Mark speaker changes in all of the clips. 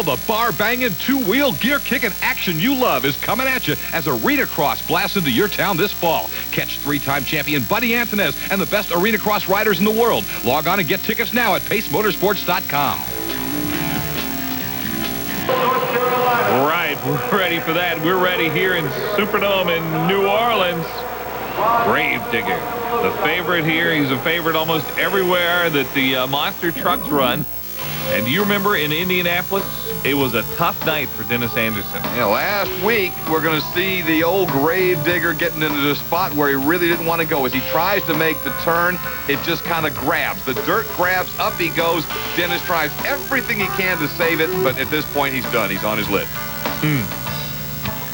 Speaker 1: All the bar-banging, two-wheel, gear-kicking action you love is coming at you as Arena Cross blasts into your town this fall. Catch three-time champion Buddy Anthonez and the best Arena Cross riders in the world. Log on and get tickets now at pacemotorsports.com.
Speaker 2: Right, we're ready for that. We're ready here in Superdome in New Orleans. Gravedigger, the favorite here. He's a favorite almost everywhere that the monster trucks run. And do you remember in Indianapolis, it was a tough night for Dennis Anderson.
Speaker 3: Yeah, last week, we're going to see the old Gravedigger getting into the spot where he really didn't want to go. As he tries to make the turn, it just kind of grabs. The dirt grabs, up he goes. Dennis tries everything he can to save it, but at this point, he's done. He's on his lid.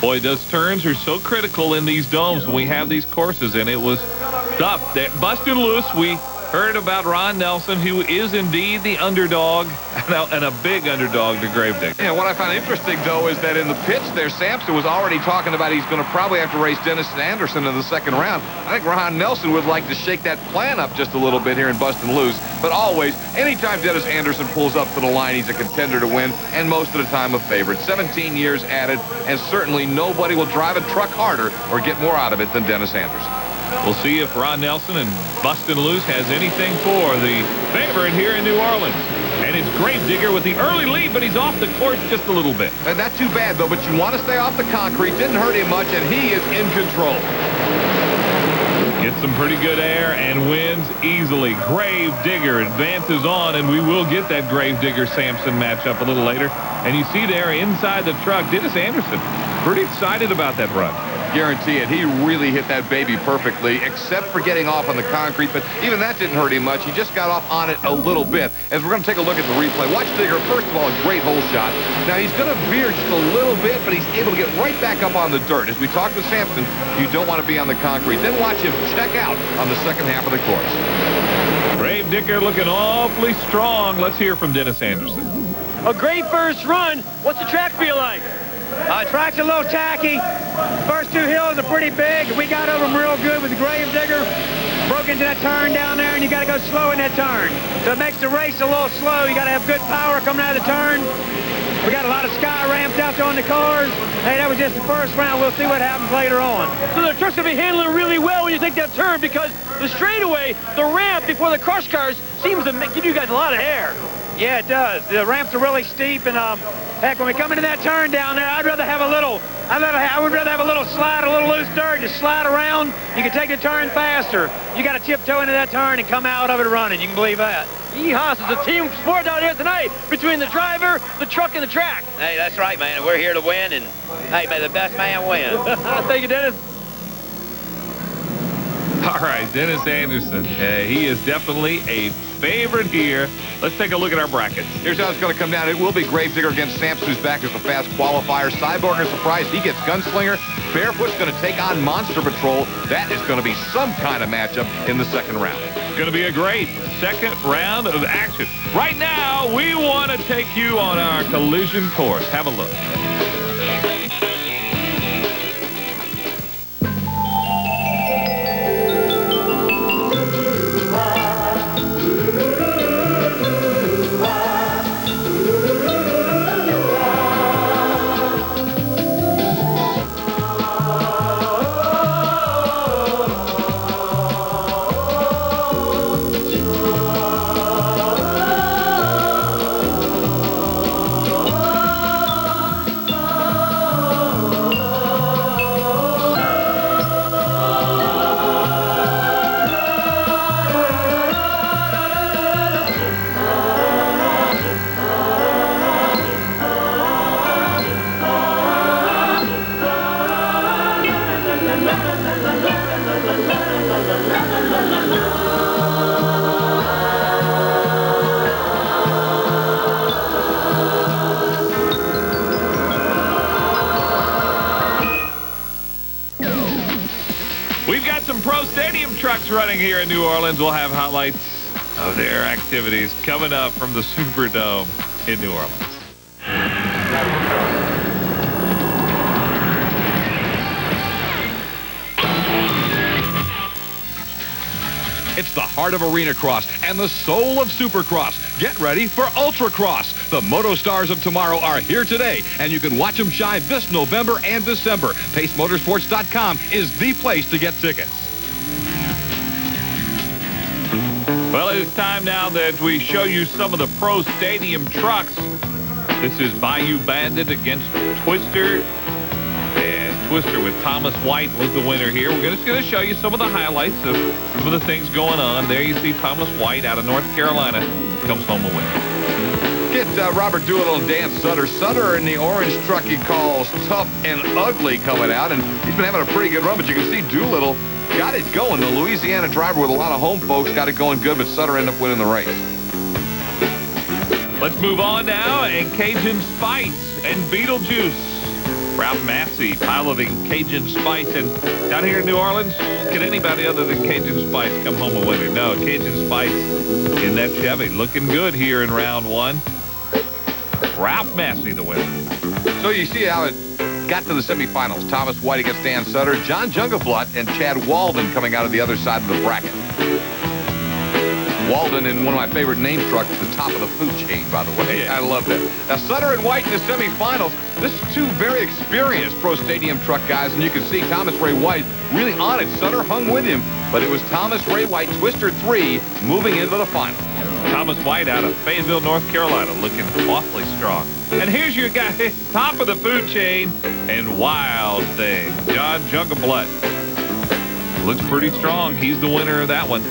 Speaker 2: Boy, those turns are so critical in these domes when we have these courses, and it was tough. That busted loose, we heard about Ron Nelson, who is indeed the underdog, and a big underdog to Gravedigger.
Speaker 3: Yeah, what I found interesting, though, is that in the pits there, Sampson was already talking about he's going to probably have to race Dennis Anderson in the second round. I think Ron Nelson would like to shake that plan up just a little bit here in Bustin' Loose. But always, anytime Dennis Anderson pulls up to the line, he's a contender to win, and most of the time a favorite. 17 years at it, and certainly nobody will drive a truck harder or get more out of it than Dennis Anderson.
Speaker 2: We'll see if Ron Nelson and Bustin' Loose has anything for the favorite here in New Orleans. And it's Gravedigger with the early lead, but he's off the course just a little bit.
Speaker 3: And not too bad, though, but you want to stay off the concrete. Didn't hurt him much, and he is in control.
Speaker 2: Gets some pretty good air and wins easily. Gravedigger advances on, and we will get that Gravedigger-Sampson matchup a little later. And you see there inside the truck, Dennis Anderson, pretty excited about that run.
Speaker 3: Guarantee it. He really hit that baby perfectly, except for getting off on the concrete, but even that didn't hurt him much. He just got off on it a little bit. As we're going to take a look at the replay, watch Digger, first of all, a great hole shot. Now, he's going to veer just a little bit, but he's able to get right back up on the dirt. As we talked to Sampson, you don't want to be on the concrete. Then watch him check out on the second half of the course.
Speaker 2: Gravedigger looking awfully strong. Let's hear from Dennis Anderson.
Speaker 4: A great first run. What's the track feel like?
Speaker 5: Track's a little tacky. First two hills are pretty big. We got over them real good with the Gravedigger. Broke into that turn down there, and you got to go slow in that turn. So it makes the race a little slow. You got to have good power coming out of the turn. We got a lot of sky ramps out there on the cars. Hey, that was just the first round. We'll see what happens later on.
Speaker 4: So the truck's going to be handling really well when you take that turn, because the straightaway, the ramp before the crush cars, seems to give you guys a lot of air.
Speaker 5: Yeah, it does. The ramps are really steep, and heck, when we come into that turn down there, I would rather have a little slide, a little loose dirt, just slide around. You can take the turn faster. You got to tiptoe into that turn and come out of it running. You can believe that.
Speaker 4: Yeehaw, it's a team sport out here tonight between the driver, the truck, and the track.
Speaker 6: Hey, that's right, man. We're here to win, and hey, may the best man win.
Speaker 4: Thank you, Dennis.
Speaker 2: All right, Dennis Anderson. He is definitely a favorite here. Let's take a look at our brackets.
Speaker 3: Here's how it's going to come down. It will be Gravedigger against Sampson, who's back as the fast qualifier. Cyborg is surprised. He gets Gunslinger. Barefoot's going to take on Monster Patrol. That is going to be some kind of matchup in the second round.
Speaker 2: It's going to be a great second round of action. Right now, we want to take you on our collision course. Have a look. We've got some Pro Stadium trucks running here in New Orleans. We'll have highlights of their activities coming up from the Superdome in New Orleans.
Speaker 1: It's the heart of arena cross and the soul of supercross. Get ready for ultracross. The moto stars of tomorrow are here today, and you can watch them shine this November and December. PaceMotorsports.com is the place to get tickets.
Speaker 2: Well, it's time now that we show you some of the Pro Stadium trucks. This is Bayou Bandit against Twister. And Twister with Thomas White was the winner here. We're just going to show you some of the highlights of some of the things going on. There you see Thomas White out of North Carolina comes home a winner.
Speaker 3: Get Robert Doolittle and Dan Sutter. Sutter in the orange truck he calls Tough and Ugly coming out, and he's been having a pretty good run, but you can see Doolittle got it going. The Louisiana driver with a lot of home folks got it going good, but Sutter ended up winning the race.
Speaker 2: Let's move on now, and Cajun Spice and Beetlejuice. Ralph Massey piloting Cajun Spice, and down here in New Orleans, can anybody other than Cajun Spice come home a winner? No, Cajun Spice in that Chevy looking good here in round one. Ralph Massey the winner.
Speaker 3: So you see how it got to the semifinals. Thomas White against Dan Sutter, John Jungeblatt and Chad Walden coming out of the other side of the bracket. Walden in one of my favorite name trucks, the top of the food chain, by the way.
Speaker 2: Yeah.
Speaker 3: I love that. Now, Sutter and White in the semifinals. This is two very experienced Pro Stadium truck guys, and you can see Thomas Ray White really on it. Sutter hung with him, but it was Thomas Ray White, Twister 3, moving into the final.
Speaker 2: Thomas White out of Fayetteville, North Carolina, looking awfully strong. And here's your guy, top of the food chain, and Wild Thing, John Jungeblatt. Looks pretty strong. He's the winner of that one.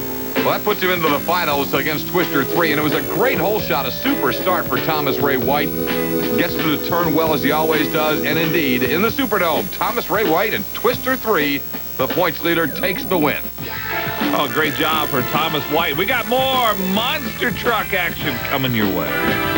Speaker 3: Well, that puts him into the finals against Twister 3, and it was a great hole shot, a super start for Thomas Ray White. Gets to the turn well as he always does, and indeed, in the Superdome, Thomas Ray White and Twister 3, the points leader, takes the win.
Speaker 2: Oh, great job for Thomas White. We got more monster truck action coming your way.